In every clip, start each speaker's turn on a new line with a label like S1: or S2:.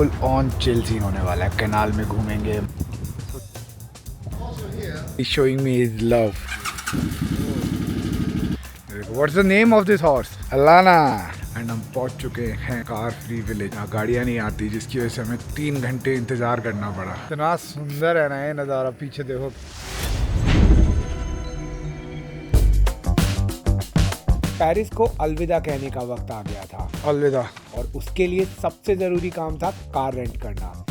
S1: Full on chill scene होने वाला है। कैनाल में घूमेंगे। Showing me his love. What's the name of this horse? Alana. And हम पहुंच चुके हैं कार फ्री विलेज। यहाँ गाड़ियाँ नहीं आती, जिसकी वजह से हमें 3 घंटे इंतजार करना पड़ा। इतना सुंदर है ना ये नज़ारा। पीछे देखो।
S2: पेरिस को अलविदा कहने का वक्त आ गया था
S1: अलविदा।
S2: और उसके लिए सबसे जरूरी काम था कार रेंट करना।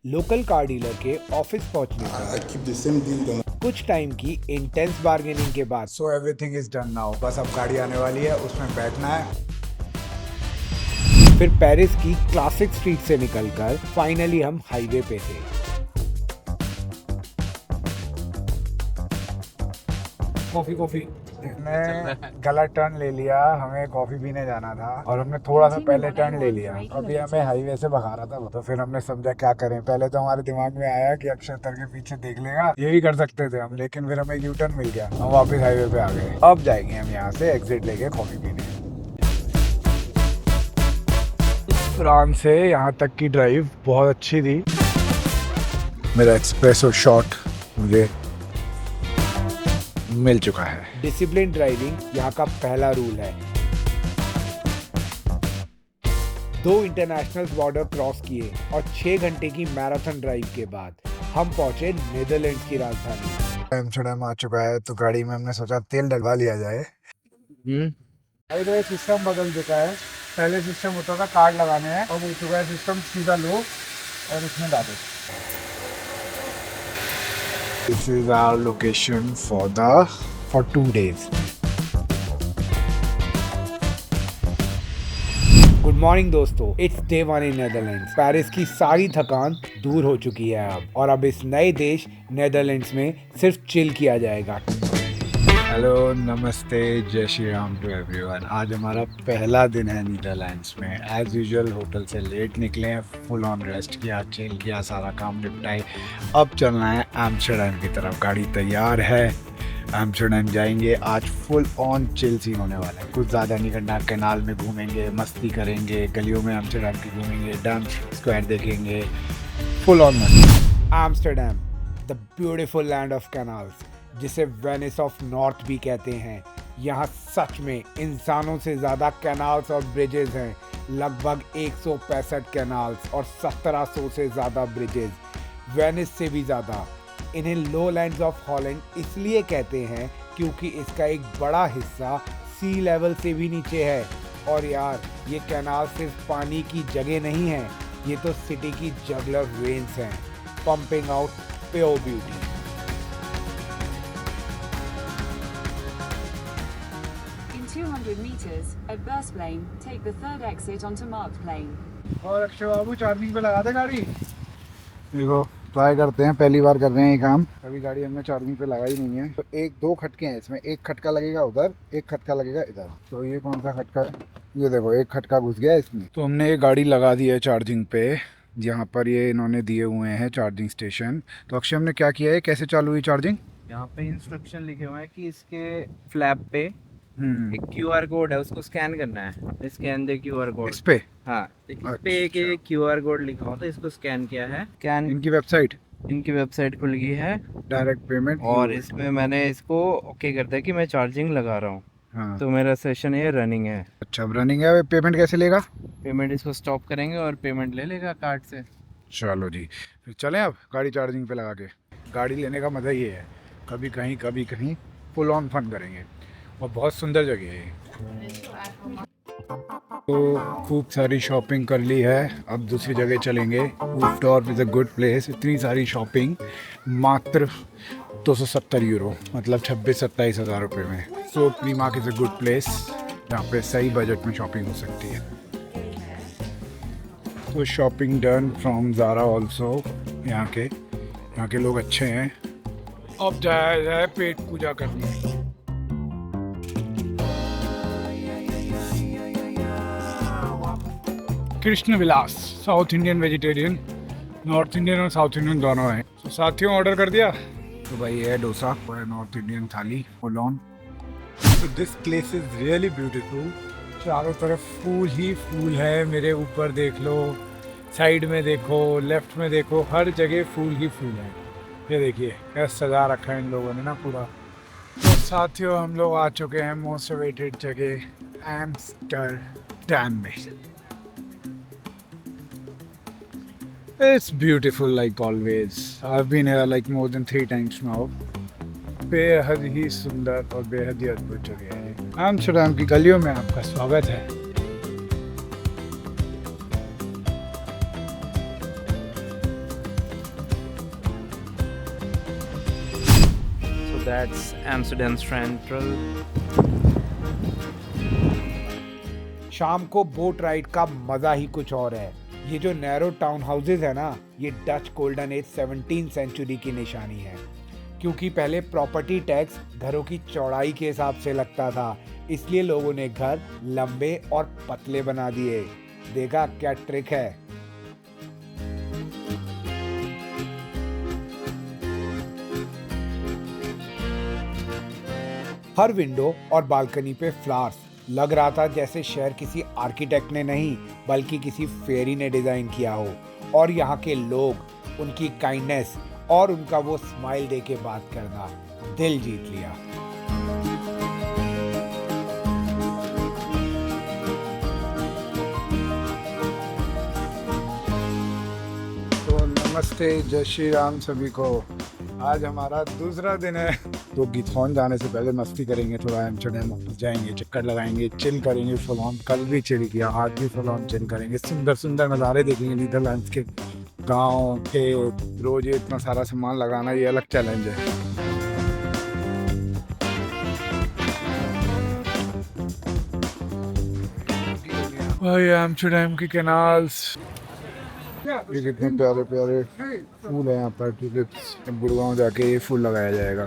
S2: लोकल कार डीलर के ऑफिस पहुंचने पर कुछ टाइम की इंटेंस बार्गेनिंग के बाद
S1: so everything is done now. बस अब गाड़ी आने वाली है, उसमें बैठना है।
S2: फिर पेरिस की क्लासिक स्ट्रीट से निकलकर फाइनली हम हाईवे पे थे।
S1: कॉफी हमने गलत टर्न ले लिया। हमें कॉफी पीने जाना था और हमने थोड़ा सा पहले टर्न ले लिया। अभी हमें हाईवे से भगा रहा था, तो फिर हमने समझा क्या करें। पहले तो हमारे दिमाग में आया कि अक्षय तर के पीछे देख लेगा, ये भी कर सकते थे हम, लेकिन फिर हमें यू टर्न मिल गया। हम वापस हाईवे पे आ गए। अब जाएंगे हम यहाँ से एग्जिट लेके कॉफी पीने। फ्रांस से यहाँ तक की ड्राइव बहुत अच्छी थी। मेरा एक्सप्रेसो शॉट मुझे मिल चुका है।
S2: डिसिप्लिन ड्राइविंग यहाँ का पहला रूल है। 2 इंटरनेशनल बॉर्डर क्रॉस किए और 6 घंटे की मैराथन ड्राइव के बाद हम पहुंचे नीदरलैंड्स की राजधानी
S1: एम्स्टर्डम आ चुका है, तो गाड़ी में हमने सोचा तेल डलवा लिया जाए। अभी तो ये सिस्टम बदल चुका है। पहले सिस्टम होता था कार्ड लगाने हैं, और हो चुका है सिस्टम सीधा लो और इसमें डालो। This is our location for 2 days.
S2: Good morning दोस्तों, it's day 1 in Netherlands. Paris की सारी थकान दूर हो चुकी है अब, और अब इस नए देश नीदरलैंड्स में सिर्फ चिल किया जाएगा।
S1: हेलो, नमस्ते, जय श्री राम टू एवरीवन। आज हमारा पहला दिन है नीदरलैंड्स में। एज यूजुअल होटल से लेट निकले हैं, फुल ऑन रेस्ट किया, चिल किया, सारा काम निपटाए। अब चलना है एम्स्टर्डम की तरफ। गाड़ी तैयार है, एम्स्टर्डम जाएंगे। आज फुल ऑन चिल सीन होने वाला है। कुछ ज़्यादा नहीं करना। कैनाल में घूमेंगे, मस्ती करेंगे, गलियों में एम्स्टर्डम की घूमेंगे, डैम स्क्वायर देखेंगे, फुल ऑन मस्ती।
S2: Amsterdam, the beautiful land of canals, जिसे वेनिस ऑफ नॉर्थ भी कहते हैं। यहाँ सच में इंसानों से ज़्यादा कैनाल्स और ब्रिजेस हैं। लगभग 165 कैनाल्स और 1700 से ज़्यादा ब्रिजेस, वेनिस से भी ज़्यादा। इन्हें लो लैंड्स ऑफ हॉलैंड इसलिए कहते हैं क्योंकि इसका एक बड़ा हिस्सा सी लेवल से भी नीचे है। और यार, ये कैनाल सिर्फ पानी की जगह नहीं है, ये तो सिटी की जगलर वेन्स हैं, pumping out pure beauty.
S3: In 200 meters, at Burst Lane, take the third exit onto Marked Lane.
S1: और अक्षय बाबू चार्जिंग पे लगा दे गाड़ी। देखो, ट्राई करते हैं, पहली बार कर रहे हैं ये काम। कभी गाड़ी हमने चार्जिंग पे लगाई नहीं है। तो 1-2 खटके हैं इसमें। एक खटका लगेगा उधर, एक खटका लगेगा इधर। तो ये कौन सा खटका है? ये देखो, एक खटका घुस गया इसमें। तो हमने ये गाड़ी लगा दी है चार्जिंग पे। यहाँ पर ये इन्होंने दिए हुए हैं चार्जिंग स्टेशन। तो अक्षय, हमने क्या किया है, कैसे चालू हुई चार्जिंग?
S4: यहाँ पे इंस्ट्रक्शन लिखे हुए हैं कि इसके फ्लैप पे एक क्यूआर कोड है, उसको स्कैन करना है। स्कैन दे क्यूआर कोड
S1: इस पे।
S4: हाँ, इस पे एक क्यूआर कोड लिखा होता है, इसको स्कैन किया है। स्कैन
S1: इनकी वेबसाइट
S4: खुल गई है,
S1: डायरेक्ट पेमेंट।
S4: और इसमें मैंने इसको ओके कर दिया कि मैं चार्जिंग लगा रहा हूँ।
S1: हाँ।
S4: तो मेरा सेशन ये रनिंग है।
S1: अच्छा, अब रनिंग है। पेमेंट कैसे लेगा?
S4: पेमेंट इसको स्टॉप करेंगे और पेमेंट ले लेगा कार्ड से।
S1: चलो जी, फिर चलें अब गाड़ी चार्जिंग पे लगा के। गाड़ी लेने का मज़ा ये है, कभी कहीं फुल ऑन फन करेंगे। और बहुत सुंदर जगह है। तो खूब सारी शॉपिंग कर ली है, अब दूसरी जगह चलेंगे। वुल्फडॉर्फ इज़ अ गुड प्लेस। इतनी सारी शॉपिंग मात्र 270 यूरो, मतलब 26-27 हज़ार रुपये में। सो प्रीमार्क इज़ अ गुड प्लेस, जहाँ पे सही बजट में शॉपिंग हो सकती है। तो shopping done from Zara also. यहाँ के लोग अच्छे हैं। अब जाया जाए पेट पूजा करने। Krishna Vilas, south Indian vegetarian, north Indian और साउथ इंडियन दोनों हैं। तो साथियों, ऑर्डर कर दिया। तो भाई ये डोसा और नॉर्थ इंडियन थाली फुल ऑन। तो this place is really beautiful. चारों तरफ फूल ही फूल है। मेरे ऊपर देख लो, साइड में देखो, लेफ्ट में देखो, हर जगह फूल ही फूल है। ये देखिए कैसे सजा रखा है इन लोगों ने ना पूरा। तो साथियों हम लोग आ चुके हैं मोस्ट अवेटेड जगह एम्स्टर्डम में। It's beautiful like always. I've been here like more than 3 times now. बेहद ही सुंदर और बेहद ही अद्भुत जगह है। एम्स्टर्डम की गलियों में आपका स्वागत है।
S4: So that's Amsterdam Central.
S2: शाम को बोट राइड का मजा ही कुछ और है। ये जो नैरो टाउन हाउसेज है ना, ये Dutch golden age 17th century की निशानी है। क्योंकि पहले प्रॉपर्टी टैक्स घरों की चौड़ाई के हिसाब से लगता था, इसलिए लोगों ने घर लंबे और पतले बना दिए। देखा क्या ट्रिक है। हर विंडो और बालकनी पे फ्लावर्स। लग रहा था जैसे शहर किसी आर्किटेक्ट ने नहीं बल्कि किसी फेरी ने डिजाइन किया हो। और यहाँ के लोग, उनकी काइंडनेस और उनका वो स्माइल दे के बात करना दिल जीत लिया।
S1: तो नमस्ते, जय श्री राम सभी को। आज हमारा दूसरा दिन है। तो गिथॉन जाने से पहले मस्ती करेंगे, थोड़ा एम्स्टर्डम जाएंगे, चक्कर लगाएंगे, चिल करेंगे फुल ऑन। कल भी चिल किया, आज भी फुल ऑन चिल करेंगे। सुंदर सुंदर नज़ारे देखेंगे नीदरलैंड्स के। गाँव के रोज ये इतना सारा सामान लगाना, ये अलग चैलेंज है। भाई एम्स्टर्डम की कैनाल्स, ये कितने प्यारे प्यारे फूल है यहाँ पर। ट्यूलिप्स, गुड़गांव जाके ये फूल लगाया जाएगा।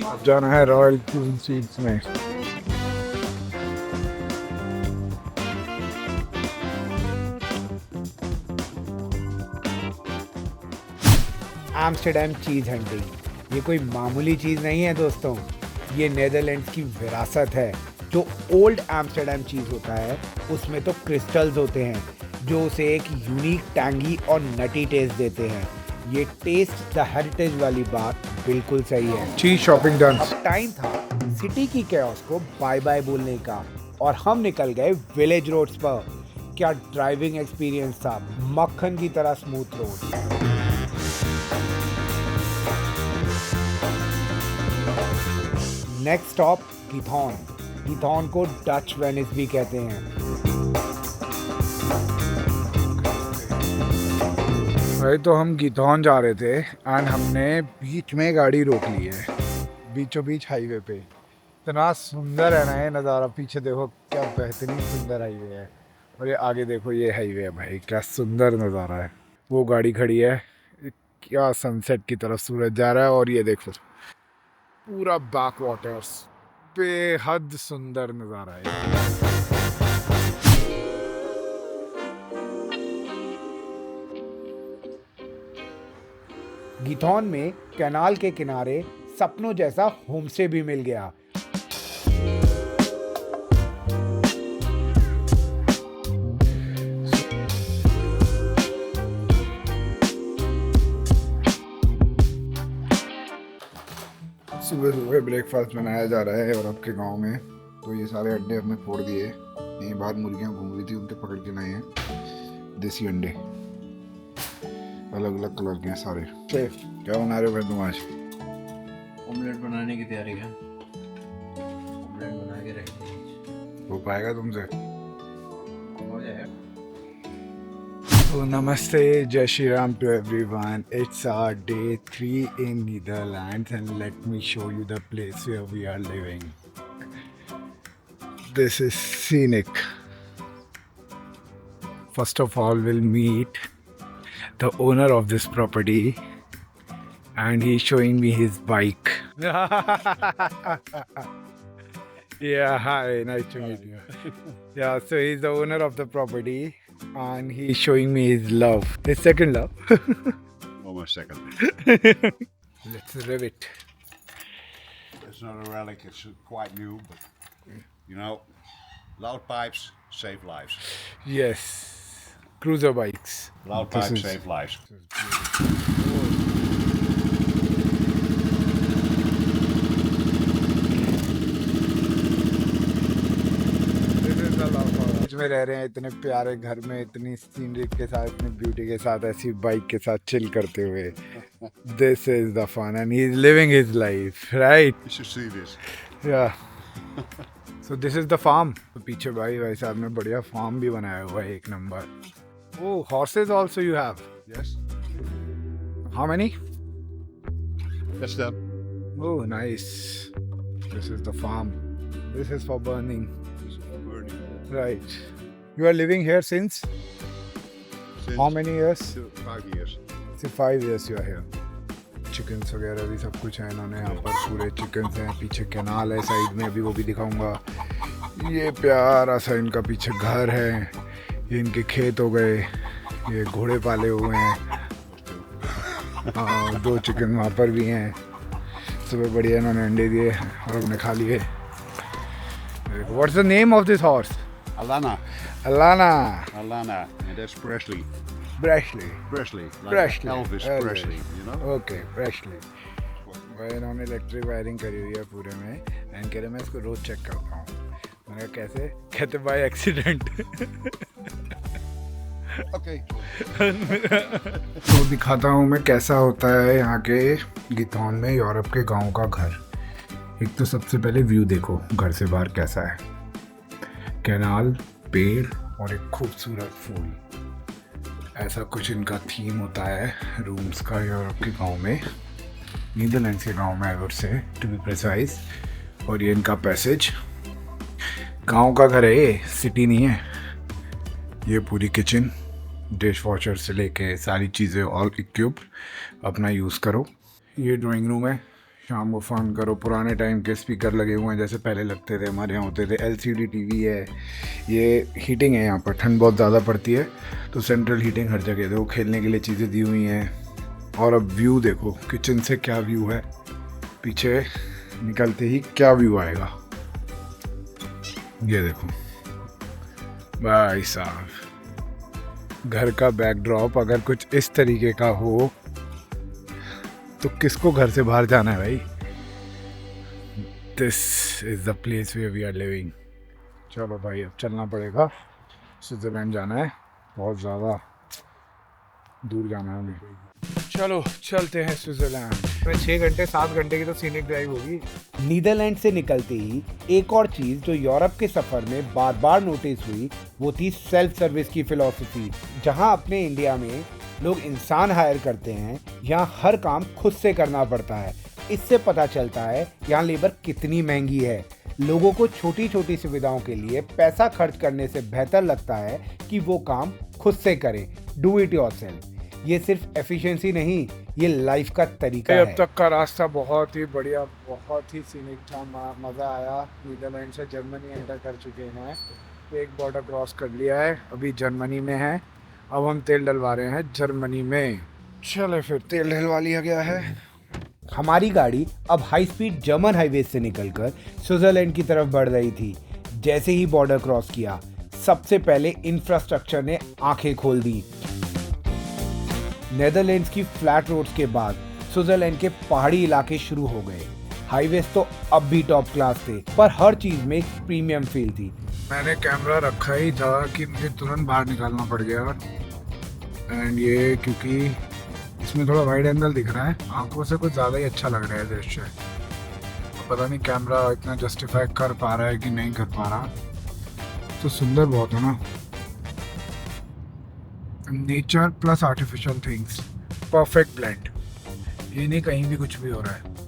S1: अब जाना है रॉयल क्वीन सीट्स में।
S2: एम्स्टर्डम चीज हंटिंग ये कोई मामूली चीज नहीं है दोस्तों। ये नीदरलैंड्स की विरासत है। जो ओल्ड एम्स्टर्डम चीज होता है उसमें तो क्रिस्टल्स होते हैं जो उसे एक यूनिक टैंगी और नटी टेस्ट देते हैं। ये टेस्ट द हेरिटेज वाली बात बिल्कुल सही है।
S1: चीज शॉपिंग डन।
S2: अब टाइम था सिटी की कैओस को बाय बाय बोलने का और हम निकल गए विलेज रोड्स पर। क्या ड्राइविंग एक्सपीरियंस था, मक्खन की तरह smooth road. Next stop Giethoorn. Giethoorn को डच वेनिस भी कहते हैं।
S1: भाई तो हम गिथॉन जा रहे थे एंड हमने बीच में गाड़ी रोक ली है, बीचों बीच हाईवे पे। इतना सुंदर है ना ये नज़ारा। पीछे देखो क्या बेहतरीन सुंदर हाईवे है, और ये आगे देखो ये हाईवे है। भाई क्या सुंदर नज़ारा है। वो गाड़ी खड़ी है, क्या सनसेट की तरफ सूरज जा रहा है। और ये देखो पूरा बैक वाटर्स, बेहद सुंदर नज़ारा है।
S2: गिथॉन में कैनाल के किनारे सपनों जैसा होमस्टे भी मिल गया।
S1: सुबह सुबह ब्रेकफास्ट बनाया जा रहा है और आपके गांव में तो ये सारे अंडे हमने फोड़ दिए। यहीं बाहर मुर्गियां घूम रही थी, उनके पकड़ के लाए हैं देसी अंडे, अलग अलग कलर के हैं सारे। क्या बना रहे हो भाई तुम आज?
S4: ऑमलेट बनाने की तैयारी है। ऑमलेट बना के रखेंगे।
S1: हो पाएगा तुमसे?
S4: हो जाएगा।
S1: So, namaste, Jai Shri Ram to everyone. It's our day 3 in Netherlands and let me show you the place where we are living. This is scenic. First of all, we'll meet the owner of this property and he's showing me his bike. Yeah, hi, nice to meet you. Yeah, so he's the owner of the property and he's showing me his love, his second love.
S5: Almost second.
S1: Let's riv it.
S5: It's not a relic, it's quite new, but you know, loud pipes save lives.
S1: Yes. Cruiser bikes.
S5: Loud
S1: This
S5: pipes
S1: is-
S5: save lives.
S1: में रह रहे हैं इतने प्यारे घर में, इतनी scenery के साथ, इतनी ब्यूटी के साथ, ऐसी बाइक के साथ चिल करते हुए. This is the fun and he is living his life, right?
S5: You should see this.
S1: Yeah so this is the farm. पीछे भाई साहब ने बढ़िया फार्म भी बनाया हुआ है, एक number. Oh, horses also you have?
S5: Yes.
S1: How many?
S5: That's them.
S1: Oh nice. This is the farm. This is for burning.
S5: Burning.
S1: Right. You are living here since
S5: Since
S1: how many years?
S5: 5 years.
S1: Since 5 years you are here. Chickens वगैरह भी सब कुछ है इन्होंने यहाँ पर. पूरे chickens हैं. पीछे कैनाल है साइड में, अभी वो भी दिखाऊंगा. ये प्यारा सा इनका पीछे घर है. ये इनके खेत हो गए. ये घोड़े पाले हुए हैं. हाँ, 2 चिकन वहाँ पर भी हैं. सुबह बढ़िया इन्होंने अंडे दिए और हमने खा लिए. What's the name of this horse?
S5: Alana.
S1: Alana.
S5: Alana. And that's Presley.
S1: Presley.
S5: Presley. Like
S1: Presley.
S5: Elvis Presley, you know?
S1: Okay, Presley. भाई इन्होंने इलेक्ट्रिक वायरिंग करी हुई है पूरे में. एंड कह रहे मैं इसको रोज चेक करता हूँ. मैंने कहा कैसे? कहते बाय एक्सीडेंट.
S5: Okay.
S1: तो दिखाता हूँ मैं कैसा होता है यहाँ के गितौन में यूरोप के गांव का घर. एक तो सबसे पहले व्यू देखो घर से बाहर कैसा है. कैनाल, पेड़ और एक खूबसूरत फूल. ऐसा कुछ इनका थीम होता है रूम्स का यूरोप के गांव में, नीदरलैंड्स के गांव में I would say to be precise. और ये इनका पैसेज. गांव का घर है ये, सिटी नहीं है. ये पूरी किचन, डिश वॉशर से लेके सारी चीज़ें ऑल इक्विप, अपना यूज़ करो. ये ड्राइंग रूम है. शाम को फ़ोन करो. पुराने टाइम के स्पीकर लगे हुए हैं जैसे पहले लगते थे, हमारे यहाँ होते थे. LCD टीवी है. ये हीटिंग है यहाँ पर. ठंड बहुत ज़्यादा पड़ती है तो सेंट्रल हीटिंग हर जगह. देखो खेलने के लिए चीज़ें दी हुई हैं. और अब व्यू देखो किचन से क्या व्यू है. पीछे निकलते ही क्या व्यू आएगा. ये देखो भाई साहब, घर का बैकड्रॉप अगर कुछ इस तरीके का हो तो किसको घर से बाहर जाना है भाई. This is the place where we are living. चलो भाई अब चलना पड़ेगा. स्विट्ज़रलैंड जाना है. बहुत ज़्यादा दूर जाना है हमें. चलो चलते हैं स्विट्ज़रलैंड. 6 घंटे 7 घंटे की तो सीनिक ड्राइव होगी.
S2: नीदरलैंड से निकलते ही एक और चीज जो यूरोप के सफर में बार बार नोटिस हुई वो थी सेल्फ सर्विस की फिलॉसफी. जहां अपने इंडिया में लोग इंसान हायर करते हैं, यहाँ हर काम खुद से करना पड़ता है. इससे पता चलता है यहाँ लेबर कितनी महंगी है. लोगों को छोटी छोटी सुविधाओं के लिए पैसा खर्च करने से बेहतर लगता है कि वो काम खुद से करें. Do it yourself. ये सिर्फ एफिशिएंसी नहीं, ये लाइफ का तरीका है.
S1: अब तक का रास्ता बहुत ही बढ़िया, बहुत ही सीनिक था. मज़ा आया. नीदरलैंड से जर्मनी एंटर कर चुके हैं. एक बॉर्डर क्रॉस कर लिया है. अभी जर्मनी में है. अब हम तेल डलवा रहे हैं जर्मनी में. चले फिर तेल डलवा लिया गया है.
S2: हमारी गाड़ी अब हाई स्पीड जर्मन हाईवे से निकलकर स्विट्जरलैंड की तरफ बढ़ रही थी. जैसे ही बॉर्डर क्रॉस किया, सबसे पहले इंफ्रास्ट्रक्चर ने आंखें खोल दी. नेदरलैंड्स की फ्लैट रोड्स के बाद स्विट्जरलैंड के पहाड़ी इलाके शुरू हो गए. हाईवेज तो अब भी टॉप क्लास थे, पर हर चीज में एक प्रीमियम फील थी.
S1: मैंने कैमरा रखा ही था कि मुझे तुरंत बाहर निकालना पड़ गया. एंड ये क्योंकि इसमें थोड़ा वाइड एंगल दिख रहा है, आंखों से कुछ ज़्यादा ही अच्छा लग रहा है दृश्य. पता नहीं कैमरा इतना जस्टिफाई कर पा रहा है कि नहीं कर पा रहा. तो सुंदर बहुत है ना. Nature plus artificial things, perfect blend. ये नहीं कहीं भी कुछ भी हो रहा है.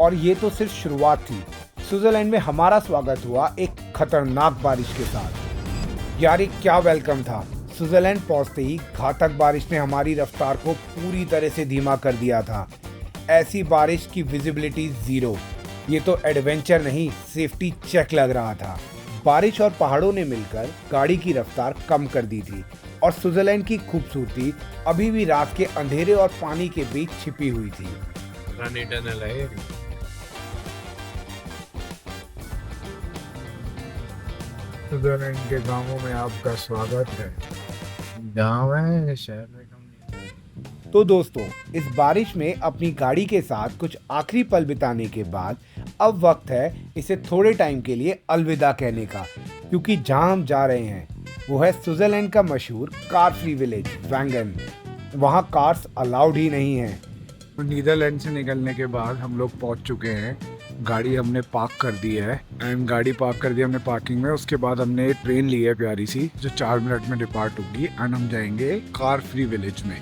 S2: और ये तो सिर्फ शुरुआत थी. स्विट्जरलैंड में हमारा स्वागत हुआ एक खतरनाक बारिश के साथ. यार ये क्या वेलकम था. स्विट्जरलैंड पहुंचते ही घातक बारिश ने हमारी रफ्तार को पूरी तरह से धीमा कर दिया था. ऐसी बारिश की विजिबिलिटी 0. ये तो एडवेंचर नहीं, सेफ्टी चेक लग रहा था. बारिश और पहाड़ों ने मिलकर गाड़ी की रफ्तार कम कर दी थी. और स्विट्जरलैंड की खूबसूरती अभी भी रात के अंधेरे और पानी के बीच छिपी हुई थी.
S4: रन इटर्नल है.
S1: स्विट्जरलैंड के गांवों में आपका स्वागत है।
S4: गाँव है शहर में कम नहीं।
S2: तो दोस्तों, इस बारिश में अपनी गाड़ी के साथ कुछ आखिरी पल बिताने के बाद अब वक्त है इसे थोड़े टाइम के लिए अलविदा कहने का, क्योंकि जहां हम जा रहे हैं वो है स्विट्जरलैंड का मशहूर कार फ्री विलेज वैंगन। वहां कार्स अलाउड ही नहीं हैं।
S1: नीदरलैंड से निकलने के बाद हम लोग पहुंच चुके हैं। गाड़ी हमने पार्क कर दी है एंड गाड़ी पार्क कर दी हमने पार्किंग में। उसके बाद हमने ट्रेन ली है प्यारी सी जो 4 मिनट में डिपार्ट होगी एंड हम जाएंगे कार फ्री विलेज में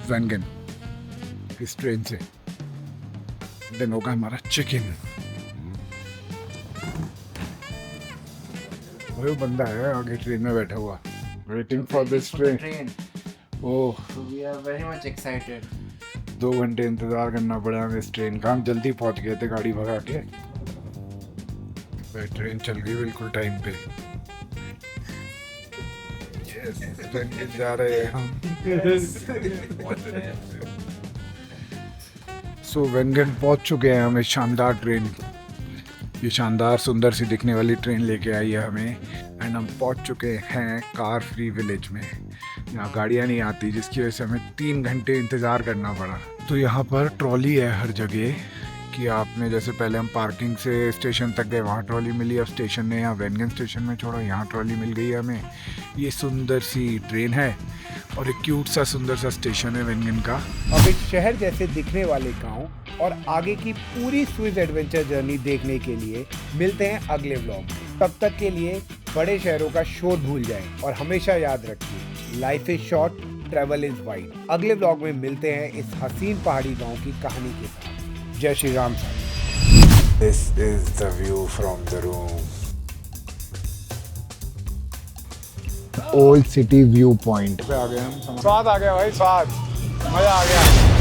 S1: वैंगन इस ट्रेन से। देन होगा हमारा चिकन। वो बंदा है आगे ट्रेन में बैठा हुआ waiting for this train. Oh
S4: We are very much excited.
S1: 2 घंटे इंतजार करना पड़ा हमें इस ट्रेन का। हम जल्दी पहुंच गए थे गाड़ी भगा के। भाई ट्रेन चल गई बिल्कुल टाइम पे। यस ट्रेन जा रहे हैं हम। सो वेंगन पहुंच चुके हैं हम। इस शानदार ट्रेन, ये शानदार सुंदर सी दिखने वाली ट्रेन लेके आई है हमें एंड हम पहुंच चुके हैं कार फ्री विलेज में। यहाँ गाड़ियाँ नहीं आती जिसकी वजह से हमें 3 घंटे इंतज़ार करना पड़ा। तो यहाँ पर ट्रॉली है हर जगह कि आपने जैसे पहले हम पार्किंग से स्टेशन तक गए वहाँ ट्रॉली मिली, अब स्टेशन ने यहाँ वैंगन स्टेशन में छोड़ा, यहाँ ट्रॉली मिल गई है हमें। ये सुंदर सी ट्रेन है और एक क्यूट सा सुंदर सा स्टेशन है वैंगन का।
S2: अब एक शहर जैसे दिखने वाले गांव और आगे की पूरी स्विस एडवेंचर जर्नी देखने के लिए मिलते हैं अगले व्लॉग में। तब तक के लिए बड़े शहरों का शोर भूल जाएं और हमेशा याद रखिए, life is short, travel is wide. अगले व्लॉग में मिलते हैं इस हसीन पहाड़ी गांव की कहानी के साथ। जय श्री राम साहब।
S1: This is the view from the room. Old City View Point. पे आ गए हम। स्वाद आ गया भाई, स्वाद, मजा आ गया।